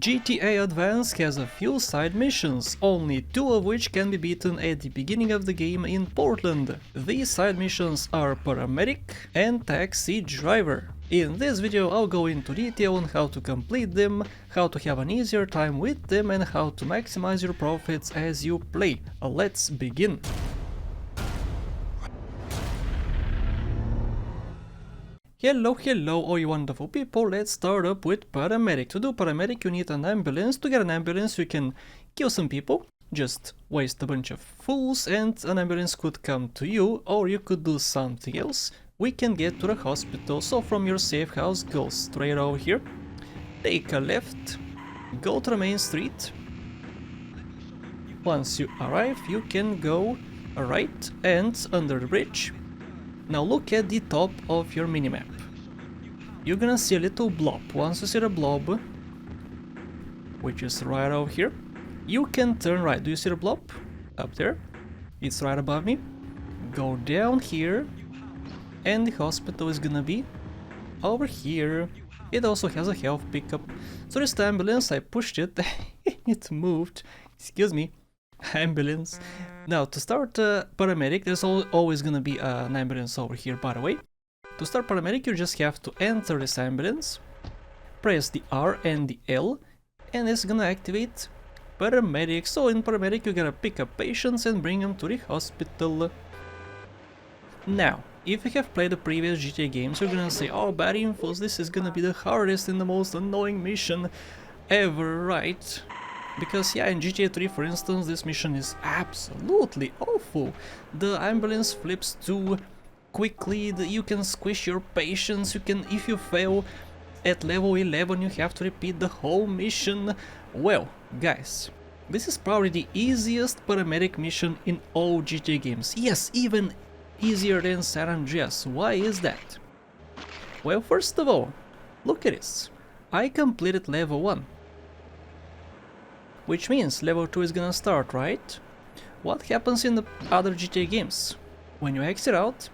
GTA Advance has a few side missions, only 2 of which can be beaten at the beginning of the game in Portland. These side missions are Paramedic and Taxi Driver. In this video I'll go into detail on how to complete them, how to have an easier time with them and how to maximize your profits as you play. Let's begin! Hello all you wonderful people, let's start up with Paramedic. To do Paramedic you need an ambulance. To get an ambulance you can kill some people, just waste a bunch of fools and an ambulance could come to you, or you could do something else. We can get to the hospital, so from your safe house go straight over here, take a left, go to the main street. Once you arrive you can go right and under the bridge. Now look at the top of your minimap. You're gonna see a little blob. Once you see the blob, which is right over here, you can turn right. Do you see the blob? Up there. It's right above me. Go down here and the hospital is gonna be over here. It also has a health pickup. So this ambulance, I pushed it, it moved. Excuse me. Ambulance. Now to start Paramedic, there's always gonna be an ambulance over here, by the way. To start Paramedic you just have to enter this ambulance, press the R and the L, and it's gonna activate Paramedic. So in Paramedic you gotta pick up patients and bring them to the hospital. Now, if you have played the previous GTA games you're gonna say, oh Badinfos, this is gonna be the hardest and the most annoying mission ever, right? Because yeah, in GTA 3 for instance, this mission is absolutely awful. The ambulance flips too quickly, you can squish your patients, if you fail at level 11 you have to repeat the whole mission. Well, guys, this is probably the easiest Paramedic mission in all GTA games. Yes, even easier than San Andreas. Why is that? Well, first of all, look at this. I completed level 1. Which means level 2 is gonna start, right? What happens in the other GTA games? When you exit out,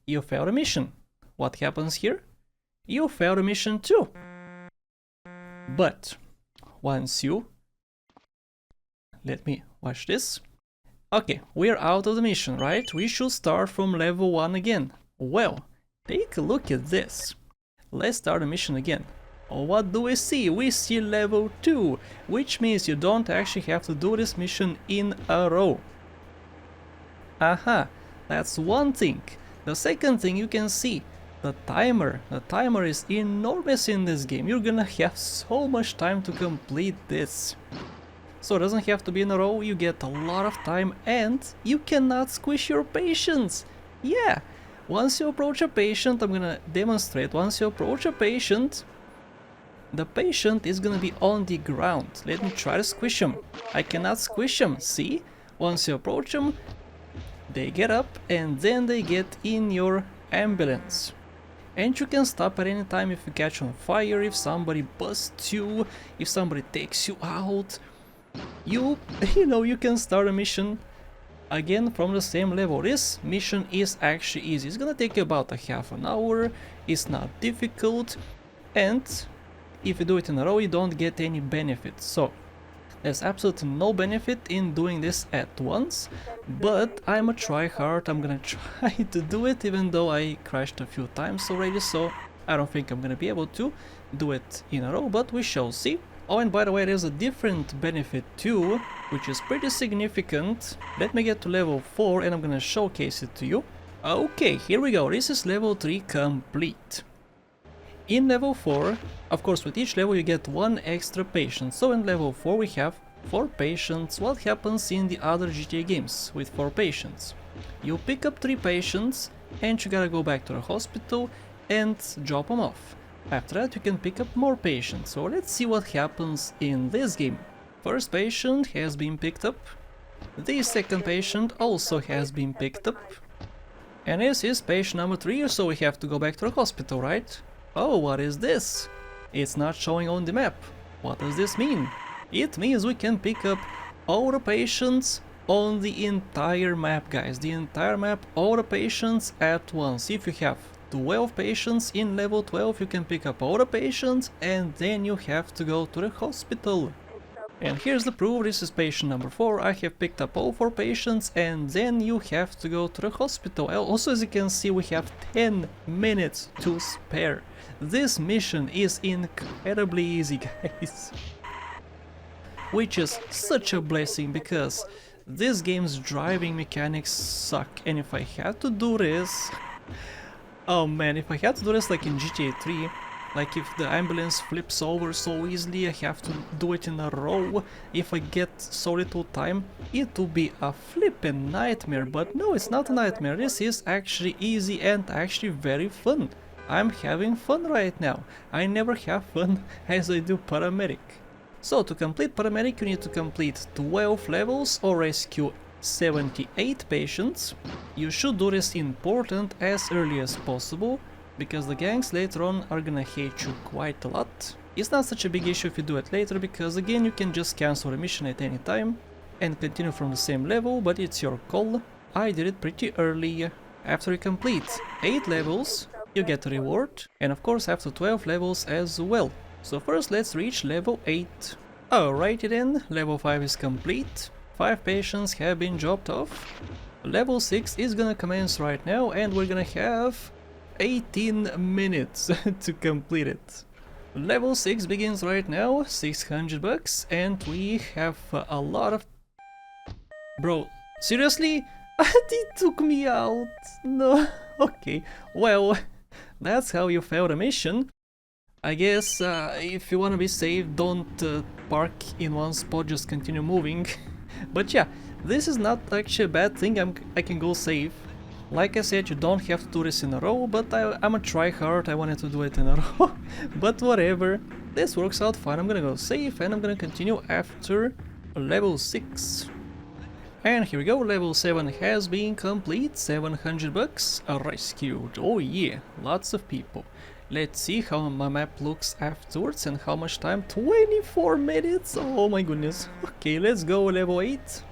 you fail the mission. What happens here? You fail the mission too. But once you... Let me watch this. Okay, we're out of the mission, right? We should start from level 1 again. Well, take a look at this. Let's start the mission again. What do we see? We see level 2, which means you don't actually have to do this mission in a row. Aha, that's one thing. The second thing you can see, the timer. The timer is enormous in this game. You're gonna have so much time to complete this. So it doesn't have to be in a row, you get a lot of time and you cannot squish your patients. Yeah, once you approach a patient, I'm gonna demonstrate, once you approach a patient, the patient is gonna be on the ground. Let me try to squish him. I cannot squish him, see? Once you approach them, they get up and then they get in your ambulance. And you can stop at any time if you catch on fire, if somebody busts you, if somebody takes you out. You know, you can start a mission again from the same level. This mission is actually easy. It's gonna take you about a half an hour, it's not difficult, and if you do it in a row you don't get any benefits. So there's absolutely no benefit in doing this at once, but I'm a tryhard. I'm gonna try to do it even though I crashed a few times already, so I don't think I'm gonna be able to do it in a row, but we shall see. Oh, and by the way, there's a different benefit too, which is pretty significant. Let me get to level 4 and I'm gonna showcase it to you. Okay, here we go. This is level 3 complete. In level 4, of course with each level you get 1 extra patient, so in level 4 we have 4 patients. What happens in the other GTA games with 4 patients? You pick up 3 patients and you gotta go back to the hospital and drop them off. After that you can pick up more patients, so let's see what happens in this game. First patient has been picked up, the second patient also has been picked up, and this is patient number 3, so we have to go back to the hospital, right? Oh, what is this? It's not showing on the map. What does this mean? It means we can pick up all the patients on the entire map, guys. The entire map, all the patients at once. If you have 12 patients in level 12, you can pick up all the patients and then you have to go to the hospital. And here's the proof, this is patient number 4, I have picked up all 4 patients and then you have to go to the hospital. Also, as you can see, we have 10 minutes to spare. This mission is incredibly easy, guys. Which is such a blessing because this game's driving mechanics suck, and if I had to do this... Oh man, if I had to do this like in GTA 3, like if the ambulance flips over so easily, I have to do it in a row. If I get so little time, it will be a flippin' nightmare. But no, it's not a nightmare. This is actually easy and actually very fun. I'm having fun right now. I never have fun as I do Paramedic. So to complete Paramedic, you need to complete 12 levels or rescue 78 patients. You should do this important as early as possible, because the gangs later on are gonna hate you quite a lot. It's not such a big issue if you do it later, because again you can just cancel the mission at any time and continue from the same level, but it's your call. I did it pretty early. After you complete 8 levels, you get a reward, and of course after 12 levels as well. So first let's reach level 8. Alrighty then, level 5 is complete. 5 patients have been dropped off. Level 6 is gonna commence right now and we're gonna have 18 minutes to complete it. Level 6 begins right now, 600 bucks, and we have a lot of... Bro, seriously? It took me out. No, okay, well, that's how you failed a mission. I guess if you wanna be safe, don't park in one spot, just continue moving. But yeah, this is not actually a bad thing, I can go safe. Like I said, you don't have to do this in a row, but I'm a tryhard, I wanted to do it in a row. But whatever, this works out fine. I'm gonna go safe and I'm gonna continue after level 6. And here we go, level 7 has been complete, 700 bucks, rescued. Oh yeah, lots of people. Let's see how my map looks afterwards and how much time. 24 minutes, oh my goodness. Okay, let's go level 8.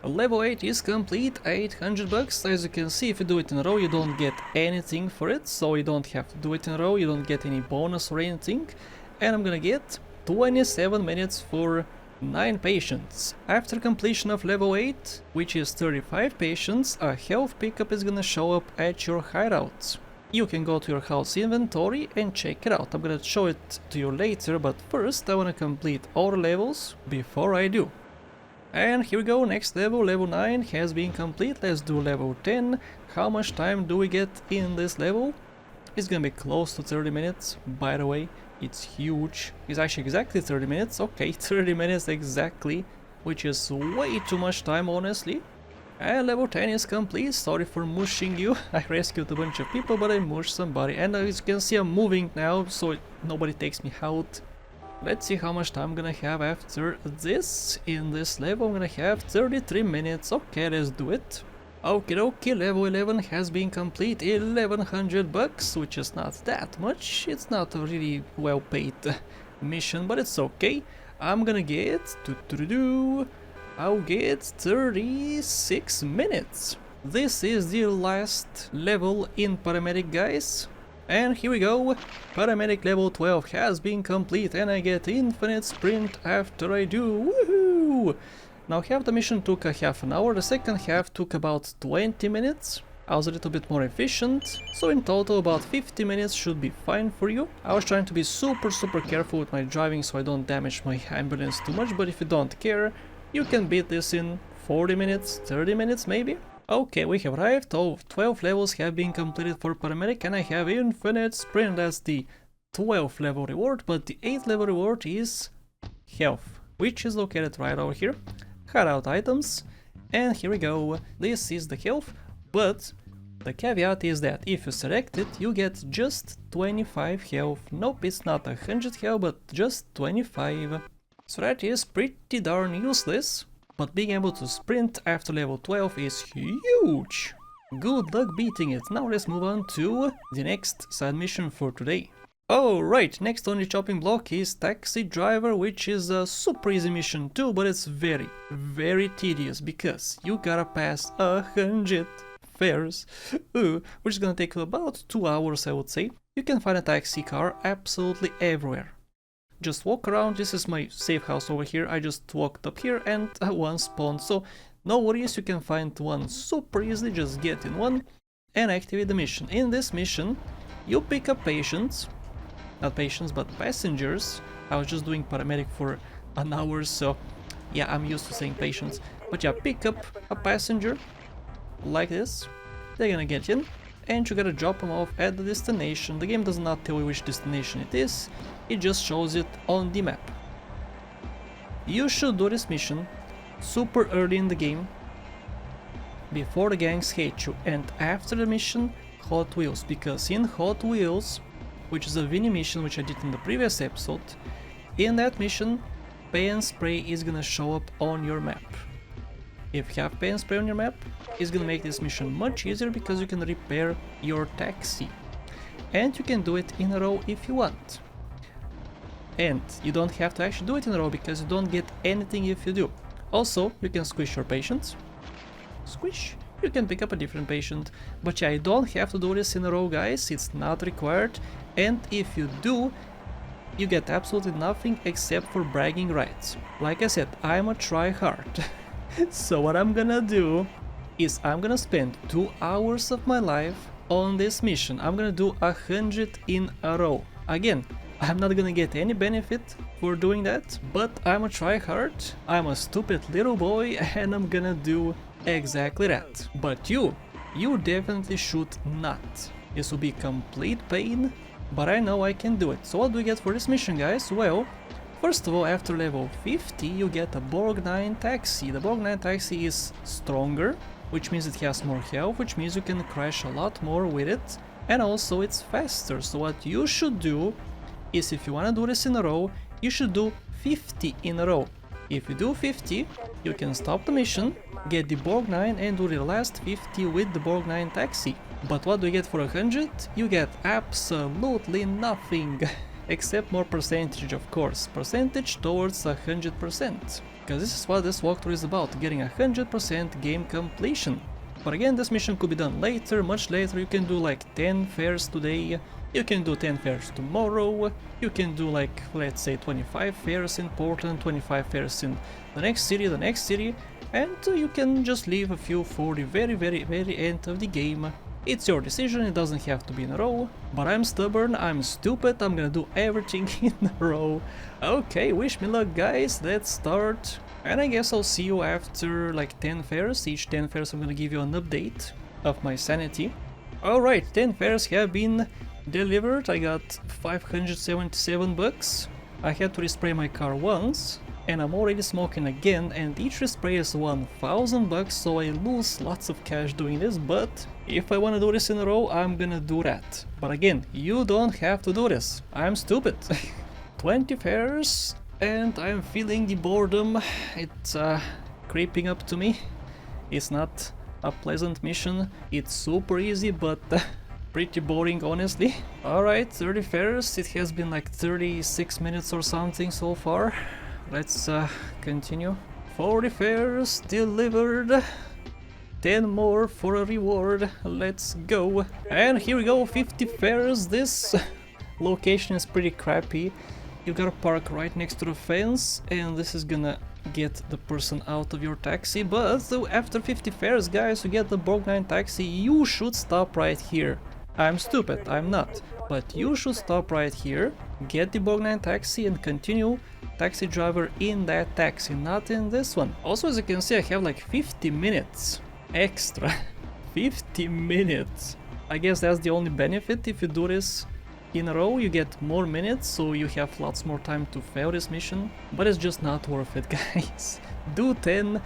Level 8 is complete, 800 bucks. As you can see, if you do it in a row, you don't get anything for it, so you don't have to do it in a row, you don't get any bonus or anything. And I'm gonna get 27 minutes for 9 patients. After completion of level 8, which is 35 patients, a health pickup is gonna show up at your hideout. You can go to your house inventory and check it out. I'm gonna show it to you later, but first I wanna complete all the levels before I do. And here we go, next level, level 9 has been complete. Let's do level 10. How much time do we get in this level? It's gonna be close to 30 minutes, by the way. It's huge. It's actually exactly 30 minutes. Okay, 30 minutes exactly, which is way too much time, honestly. And level 10 is complete. Sorry for mushing you. I rescued a bunch of people, but I mushed somebody. And as you can see, I'm moving now, so nobody takes me out. Let's see how much time I'm gonna have after this. In this level, I'm gonna have 33 minutes. Okay, let's do it. Okay, level 11 has been complete. 1100 bucks, which is not that much. It's not a really well paid mission, but it's okay. I'm gonna get... I'll get 36 minutes. This is the last level in Paramedic, guys. And here we go. Paramedic level 12 has been complete and I get infinite sprint after I do. Woohoo! Now half the mission took a half an hour, the second half took about 20 minutes. I was a little bit more efficient, so in total about 50 minutes should be fine for you. I was trying to be super careful with my driving so I don't damage my ambulance too much, but if you don't care, you can beat this in 40 minutes, 30 minutes maybe. Okay, we have arrived. 12 levels have been completed for Paramedic and I have infinite sprint. That's the 12th level reward, but the 8th level reward is health, which is located right over here. Hideout items, and here we go. This is the health, but the caveat is that if you select it, you get just 25 health. Nope, it's not 100 health, but just 25. So that is pretty darn useless, but being able to sprint after level 12 is huge. Good luck beating it. Now let's move on to the next side mission for today. Alright, next on the chopping block is Taxi Driver, which is a super easy mission too, but it's very tedious because you gotta pass 100 fares, which is gonna take about 2 hours, I would say. You can find a taxi car absolutely everywhere. Just walk around. This is my safe house over here. I just walked up here and one spawned, so no worries, you can find one super easily. Just get in one and activate the mission. In this mission, you pick up patients, not patients, but passengers. I was just doing paramedic for an hour, so yeah, I'm used to saying patients. But yeah, pick up a passenger like this. They're gonna get in, and you gotta drop them off at the destination. The game does not tell you which destination it is, it just shows it on the map. You should do this mission super early in the game, before the gangs hate you, and after the mission, Hot Wheels, because in Hot Wheels, which is a Vinny mission which I did in the previous episode, in that mission, pay and spray is gonna show up on your map. If you have pay and spray on your map, it's gonna make this mission much easier because you can repair your taxi. And you can do it in a row if you want. And you don't have to actually do it in a row because you don't get anything if you do. Also, you can squish your patients. Squish. You can pick up a different patient. But yeah, you don't have to do this in a row, guys. It's not required. And if you do, you get absolutely nothing except for bragging rights. Like I said, I'm a tryhard. So what I'm gonna do is I'm gonna spend 2 hours of my life on this mission. I'm gonna do 100 in a row. Again, I'm not gonna get any benefit for doing that, but I'm a tryhard, I'm a stupid little boy, and I'm gonna do exactly that. But you definitely should not. This will be complete pain, but I know I can do it. So what do we get for this mission, guys? Well, first of all, after level 50 you get a Borg 9 taxi. The Borg 9 taxi is stronger, which means it has more health, which means you can crash a lot more with it, and also it's faster. So what you should do is, if you want to do this in a row, you should do 50 in a row. If you do 50, you can stop the mission, get the Borg 9 and do the last 50 with the Borg 9 taxi. But what do you get for 100? You get absolutely nothing. Except more percentage, of course. Percentage towards 100%. Because this is what this walkthrough is about, getting 100% game completion. But again, this mission could be done later, much later. You can do like 10 fares today, you can do 10 fares tomorrow, you can do like, let's say, 25 fares in Portland, 25 fares in the next city, and you can just leave a few for the very end of the game. It's your decision, it doesn't have to be in a row, but I'm stubborn, I'm stupid, I'm gonna do everything in a row. Okay, wish me luck, guys, let's start. And I guess I'll see you after like 10 fares. Each 10 fares I'm gonna give you an update of my sanity. Alright, 10 fares have been delivered. I got 577 bucks. I had to respray my car once, and I'm already smoking again, and each respray is 1000 bucks, so I lose lots of cash doing this, but if I wanna do this in a row, I'm gonna do that. But again, you don't have to do this. I'm stupid. 20 fares, and I'm feeling the boredom. It's creeping up to me. It's not a pleasant mission. It's super easy, but pretty boring, honestly. Alright, 30 fares. It has been like 36 minutes or something so far. Let's continue. 40 fares delivered. 10 more for a reward. Let's go. And here we go, 50 fares. This location is pretty crappy. You gotta park right next to the fence, and this is gonna get the person out of your taxi. But after 50 fares, guys, you get the Borg 9 taxi. You should stop right here. I'm stupid, I'm not. But you should stop right here, get the Borg 9 taxi and continue taxi driver in that taxi, not in this one. Also, as you can see, I have like 50 minutes extra. 50 minutes. I guess that's the only benefit. If you do this in a row, you get more minutes, so you have lots more time to fail this mission, but it's just not worth it, guys. Do 10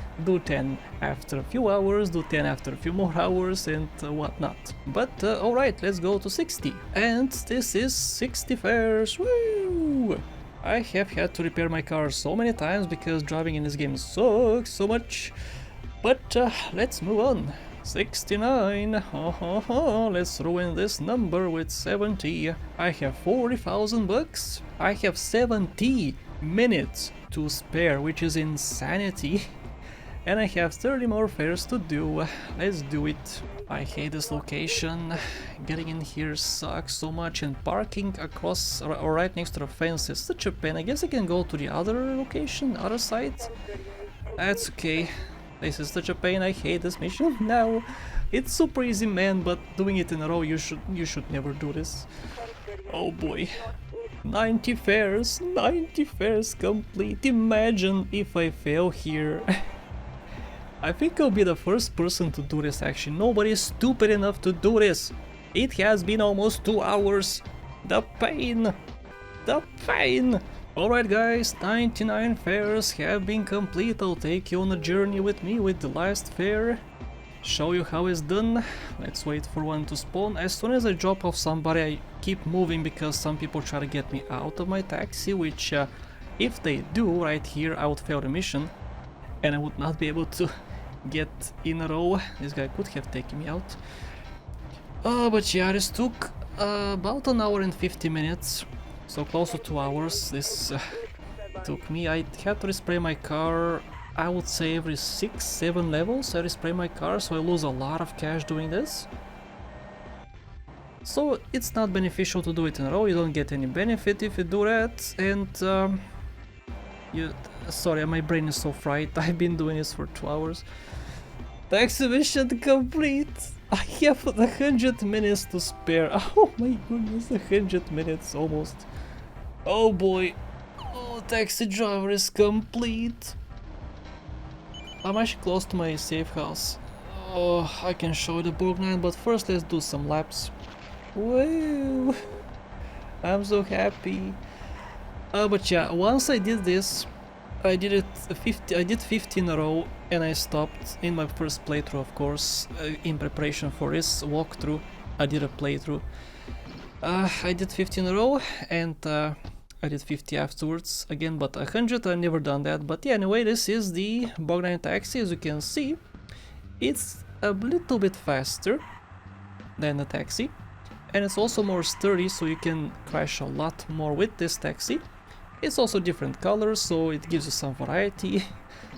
after a few hours, do 10 after a few more hours, and whatnot. But alright, let's go to 60. And this is 60 fares. Woo! I have had to repair my car so many times because driving in this game sucks so much. But let's move on. 69. Let's ruin this number with 70. I have 40,000 bucks. I have 70 minutes to spare, which is insanity. And I have 30 more fares to do. Let's do it. I hate this location. Getting in here sucks so much, and parking across or right next to the fence is such a pain. I guess I can go to the other location, other side. That's okay. This is such a pain. I hate this mission now. It's super easy, man, but doing it in a row, you should never do this. Oh boy. 90 fares complete. Imagine if I fail here. I think I'll be the first person to do this actually. Nobody is stupid enough to do this. It has been almost 2 hours. The pain. The pain. Alright guys, 99 fares have been complete. I'll take you on a journey with me with the last fare. Show you how it's done. Let's wait for one to spawn. As soon as I drop off somebody, I keep moving because some people try to get me out of my taxi, which if they do right here, I would fail the mission and I would not be able to get in a row. This guy could have taken me out. But yeah, this took about an hour and 50 minutes, so close to 2 hours. This took me. I had to respray my car, I would say every 6-7 levels. I respray my car, so I lose a lot of cash doing this. So it's not beneficial to do it in a row. You don't get any benefit if you do that, and sorry, my brain is so fried. I've been doing this for 2 hours. The exhibition complete. I have 100 minutes to spare. Oh my goodness, 100 minutes almost. Oh boy. Oh, Taxi Driver is complete. I'm actually close to my safe house. Oh, I can show you the Borgnine, but first let's do some laps. Woo! I'm so happy. But yeah, once I did this, I did 50 in a row, and I stopped in my first playthrough, of course, in preparation for this walkthrough. I did a playthrough. I did 50 in a row, and I did 50 afterwards again, but 100 I've never done that. But yeah, anyway, this is the Borgnine taxi. As you can see, it's a little bit faster than the taxi, and it's also more sturdy, so you can crash a lot more with this taxi. It's also different colors, so it gives you some variety,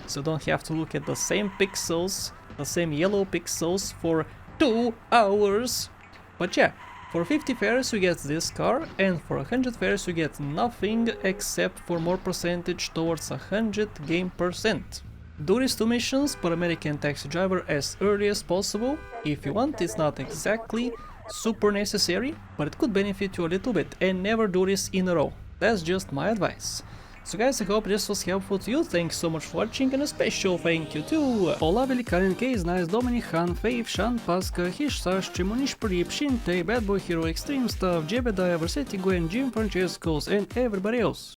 so don't have to look at the same pixels, the same yellow pixels for 2 hours. But yeah, for 50 fares you get this car, and for 100 fares you get nothing except for more percentage towards 100 game percent. Do these 2 missions, Paramedic and Taxi Driver, as early as possible. If you want, it's not exactly super necessary, but it could benefit you a little bit, and never do this in a row. That's just my advice. So guys, I hope this was helpful to you. Thanks so much for watching, and a special thank you to Ola Velikarin, Case Nice, Dominic Han, Faith, Shan Pasca, Hish Sash, Chimonish Prip, Shinte, Bad Boy Hero, Extreme Stuff, Jebediah, Versetigo, and Jim Francescos, and everybody else.